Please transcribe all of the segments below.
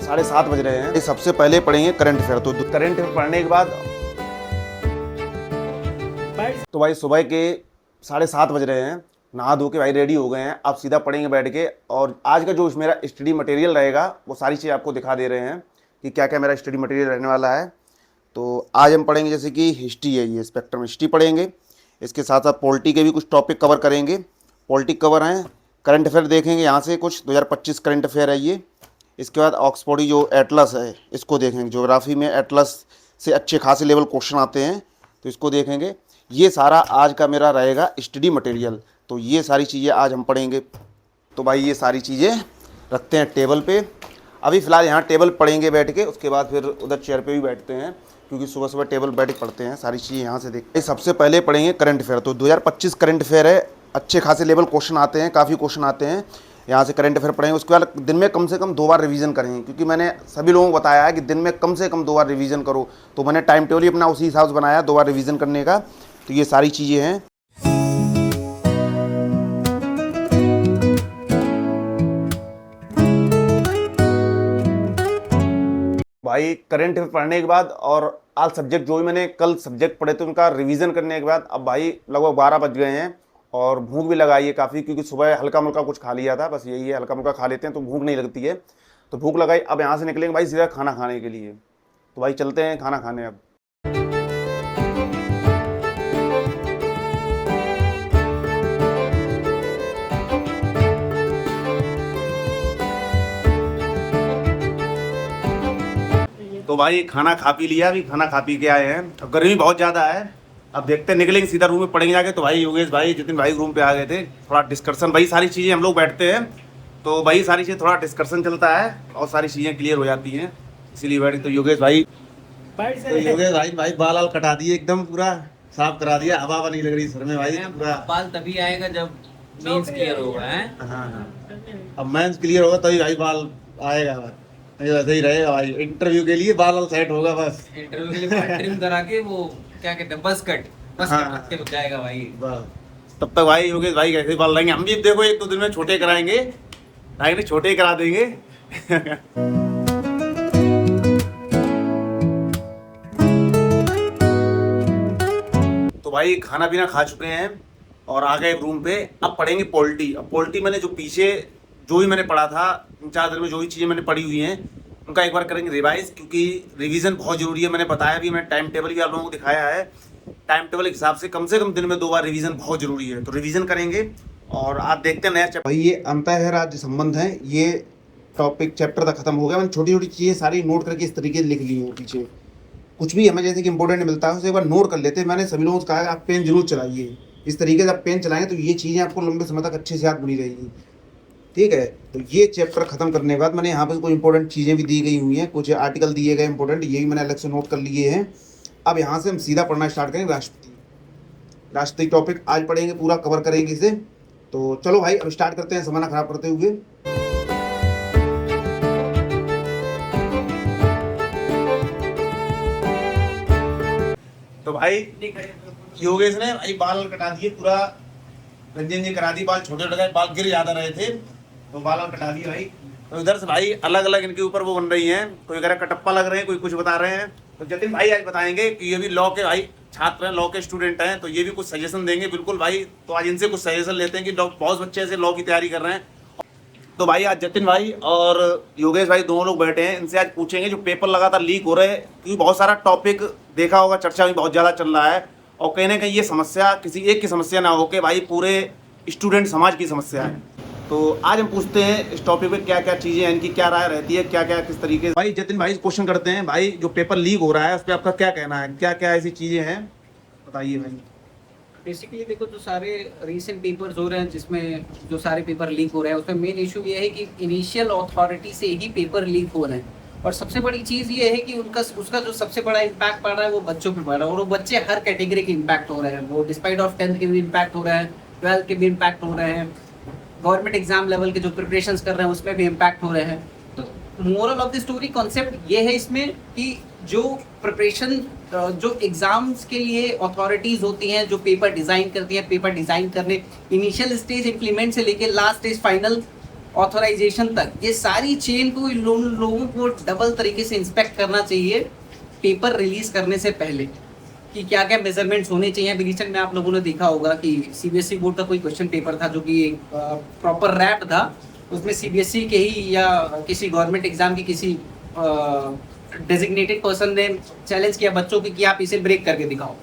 7:30 बज रहे हैं। सबसे पहले पढ़ेंगे करंट अफेयर। तो करंट अफेयर पढ़ने के बाद तो भाई सुबह के 7:30 बज रहे हैं, नहा धो के भाई रेडी हो गए हैं। आप सीधा पढ़ेंगे बैठ के, और आज का जो मेरा स्टडी मटेरियल रहेगा वो सारी चीज़ आपको दिखा दे रहे हैं कि क्या क्या मेरा स्टडी मटेरियल रहने वाला है। तो आज हम पढ़ेंगे जैसे कि हिस्ट्री है, ये स्पेक्ट्रम हिस्ट्री पढ़ेंगे। इसके साथ साथ पॉलिटी के भी कुछ टॉपिक कवर करेंगे, पॉलिटिक कवर हैं। करंट अफेयर देखेंगे, यहाँ से कुछ 2025 करंट अफेयर है ये। इसके बाद ऑक्सफोर्डी जो एटलस है इसको देखेंगे। ज्योग्राफी में एटलस से अच्छे खासे लेवल क्वेश्चन आते हैं, तो इसको देखेंगे। ये सारा आज का मेरा रहेगा स्टडी मटेरियल। तो ये सारी चीज़ें आज हम पढ़ेंगे। तो भाई ये सारी चीज़ें रखते हैं टेबल पे। अभी फ़िलहाल यहाँ टेबल पढ़ेंगे बैठ के, उसके बाद फिर उधर चेयर पे भी बैठते हैं, क्योंकि सुबह सुबह टेबल बैठ के पढ़ते हैं। सारी चीज़ें यहाँ से देखते हैं। सबसे पहले पढ़ेंगे करंट अफेयर। तो 2025 करंट अफेयर है, अच्छे खासे लेवल क्वेश्चन आते हैं, काफ़ी क्वेश्चन आते हैं। यहाँ से करंट अफेयर पढ़ेंगे। उसके बाद दिन में कम से कम 2 बार रिवीजन करेंगे, क्योंकि मैंने सभी लोगों को बताया है कि दिन में कम से कम 2 बार रिवीजन करो। तो मैंने टाइम टेबल ही अपना उसी हिसाब से बनाया 2 बार रिवीजन करने का। तो ये सारी चीज़ें हैं। भाई करंट अफेयर पढ़ने के बाद और आज सब्जेक्ट जो भी मैंने कल सब्जेक्ट पढ़े थे उनका रिवीजन करने के बाद अब भाई लगभग 12 बज गए हैं, और भूख भी लगाई है काफ़ी, क्योंकि सुबह हल्का मुल्का कुछ खा लिया था। बस यही है, हल्का मुल्का खा लेते हैं तो भूख नहीं लगती है। तो भूख लगाई, अब यहाँ से निकलेंगे भाई सीधा खाना खाने के लिए। तो भाई चलते हैं खाना खाने अब। तो भाई खाना खा पी लिया, अभी खाना खा पी के आए हैं। अब गर्मी बहुत ज़्यादा है, अब देखते हैं निकलेंगे सीधा रूम में पढ़ेंगे जाके। तो भाई योगेश भाई, जितिन भाई रूम पे आ गए थे, थोड़ा डिस्कशन। भाई सारी चीज़ें हम लोग बैठते हैं तो भाई सारी चीज़ें थोड़ा डिस्कशन चलता है और सारी चीज़ें क्लियर हो जाती हैं, इसीलिए बैठे। तो योगेश भाई बाल कटा दिए, एकदम पूरा साफ करा दिया, हवा नहीं लग रही सर में भाई। पूरा बाल तभी आएगा जब मेंस क्लियर होगा है। हाँ, अब मेंस क्लियर होगा तभी भाई बाल आएगा। नहीं वैसे ही रहेगा भाई, इंटरव्यू के लिए बाल सेट होगा। बस इंटरव्यू के लिए ट्रिम करा के वो क्या कहते हैं, बस कट रख के जाएगा भाई। तब तक भाई योगेश भाई कैसे बाल लाएंगे, हम भी देखो 1-2 दिन में छोटे कराएंगे, छोटे ही करा देंगे। तो भाई खाना पीना खा चुके हैं और आ गए रूम पे। अब पढ़ेंगे पॉलिटी। अब पॉलिटी मैंने जो पीछे जो भी मैंने पढ़ा था, 4 दिन में जो भी चीज़ें मैंने पढ़ी हुई हैं उनका एक बार करेंगे रिवाइज, क्योंकि रिवीजन बहुत ज़रूरी है। मैंने बताया भी, मैंने टाइम टेबल भी आप लोगों को दिखाया है। टाइम टेबल के हिसाब से कम दिन में 2 बार रिवीजन बहुत ज़रूरी है। तो रिवीजन करेंगे और आज देखते हैं नया चैप्टर। भाई ये अंतः राज्य संबंध है, ये टॉपिक चैप्टर तक खत्म हो गया। मैंने छोटी छोटी चीज़ें सारी नोट करके इस तरीके से लिख ली हूँ। पीछे कुछ भी हमें जैसे कि इंपॉर्टेंट मिलता है उसे एक बार नोट कर लेते हैं। मैंने सभी लोगों से कहा है आप पेन जरूर चलाइए, इस तरीके से आप पेन चलाएंगे तो ये चीज़ें आपको लंबे समय तक अच्छे से याद बनी रहेगी। ठीक है, तो ये चैप्टर खत्म करने के बाद मैंने यहाँ पर कुछ इंपॉर्टेंट चीज़ें भी दी गई हुई हैं, कुछ आर्टिकल दिए गए इंपॉर्टेंट, ये भी मैंने अलग से नोट कर लिए हैं। अब यहाँ से हम सीधा पढ़ना स्टार्ट करेंगे राष्ट्रपति टॉपिक आज पढ़ेंगे, पूरा कवर करेंगे इसे। तो चलो भाई अब स्टार्ट करते हैं समय खराब करते हुए। तो भाई योगेश ने भाई बाल कटा दिए, पूरा रंजन जी करा दी, बाल छोटे छोटे बाल गिर ज्यादा रहे थे तो बाल कटा दिए भाई। तो इधर से भाई अलग अलग इनके ऊपर वो बन रही हैं, कोई कह रहा कटप्पा लग रहे हैं, कोई कुछ बता रहे हैं। तो जतिन भाई आज बताएंगे कि ये भी लॉ के भाई छात्र हैं, लॉ के स्टूडेंट हैं, तो ये भी कुछ सजेशन देंगे। बिल्कुल भाई, तो आज इनसे कुछ सजेशन लेते हैं कि बहुत बच्चे ऐसे लॉ की तैयारी कर रहे हैं। तो भाई आज जतिन भाई और योगेश भाई दोनों लोग बैठे हैं, इनसे आज पूछेंगे जो पेपर लगातार लीक हो रहे हैं, क्योंकि बहुत सारा टॉपिक देखा होगा, चर्चा भी बहुत ज़्यादा चल रहा है, और कहीं ना कहीं ये समस्या किसी एक की समस्या ना हो के भाई पूरे स्टूडेंट समाज की समस्या है। तो आज हम पूछते हैं इस टॉपिक पे क्या क्या चीज़ें हैं, इनकी क्या राय रहती है, क्या क्या किस तरीके से। भाई जतिन भाई क्वेश्चन करते हैं, भाई जो पेपर लीक हो रहा है उस पर आपका क्या कहना है, क्या क्या ऐसी चीज़ें हैं बताइए भाई। बेसिकली देखो, जो सारे रीसेंट पेपर्स हो रहे हैं जिसमें जो सारे पेपर लीक हो रहे हैं, उसमें मेन इशू ये है कि इनिशियल अथॉरिटी से ही पेपर लीक हो रहे हैं। और सबसे बड़ी चीज़ ये है कि उसका जो सबसे बड़ा इम्पैक्ट पड़ रहा है वो बच्चों पे पड़ रहा है, और वो बच्चे हर कैटेगरी के इम्पैक्ट हो रहे हैं। वो डिस्पाइट ऑफ 10th के भी इम्पैक्ट हो रहे हैं, 12th के भी इम्पैक्ट हो रहे हैं, गवर्नमेंट एग्जाम लेवल के जो प्रिपरेशंस कर रहे हैं उसमें भी इम्पैक्ट हो रहे हैं। तो moral of the story concept ये है इसमें कि जो प्रिपरेशन जो एग्जाम्स के लिए अथॉरिटीज होती हैं, जो पेपर डिज़ाइन करती हैं, पेपर डिज़ाइन करने इनिशियल स्टेज इम्प्लीमेंट से लेके लास्ट स्टेज फाइनल ऑथराइजेशन तक, ये सारी चेन को इन लोगों को डबल तरीके से इंस्पेक्ट करना चाहिए पेपर रिलीज करने से पहले, कि क्या क्या मेजरमेंट्स होने चाहिए। अभी रिसेंट में आप लोगों ने देखा होगा कि सीबीएसई बोर्ड का कोई क्वेश्चन पेपर था जो कि प्रॉपर रैप था, उसमें सीबीएसई के ही या किसी गवर्नमेंट एग्जाम की किसी डेजिग्नेटेड पर्सन ने चैलेंज किया बच्चों की कि आप इसे ब्रेक करके दिखाओ,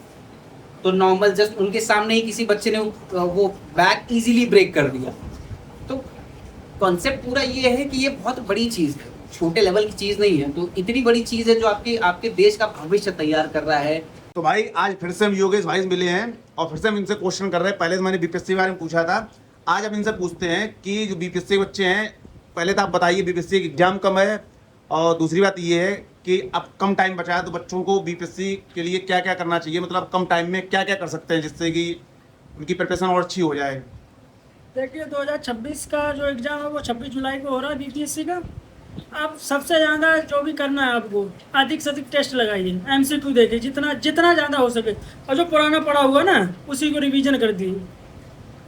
तो नॉर्मल जस्ट उनके सामने ही किसी बच्चे ने वो बैग इजीली ब्रेक कर दिया। तो कॉन्सेप्ट पूरा ये है कि ये बहुत बड़ी चीज़ है, छोटे लेवल की चीज़ नहीं है, तो इतनी बड़ी चीज़ है जो आपके देश का भविष्य तैयार कर रहा है। तो भाई आज फिर से हम योगेश भाई से मिले हैं और फिर से हम इनसे क्वेश्चन कर रहे हैं। पहले तो मैंने बीपीएससी के बारे में पूछा था, आज हम इनसे पूछते हैं कि जो बीपीएससी के बच्चे हैं, पहले तो आप बताइए बीपीएससी की एग्जाम कब है, और दूसरी बात ये है कि अब कम टाइम बचा है तो बच्चों को बीपीएससी के लिए क्या क्या करना चाहिए, मतलब कम टाइम में क्या क्या कर सकते हैं जिससे कि उनकी प्रिपरेशन और अच्छी हो जाए। देखिए 2026 का जो एग्ज़ाम है वो 26 जुलाई को हो रहा है बीपीएससी का। आप सबसे ज़्यादा जो भी करना है आपको अधिक से अधिक टेस्ट लगाइए, एमसीक्यू देखिए जितना जितना ज़्यादा हो सके, और जो पुराना पड़ा हुआ ना उसी को रिवीजन कर दिए,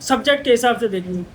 सब्जेक्ट के हिसाब से देखिए।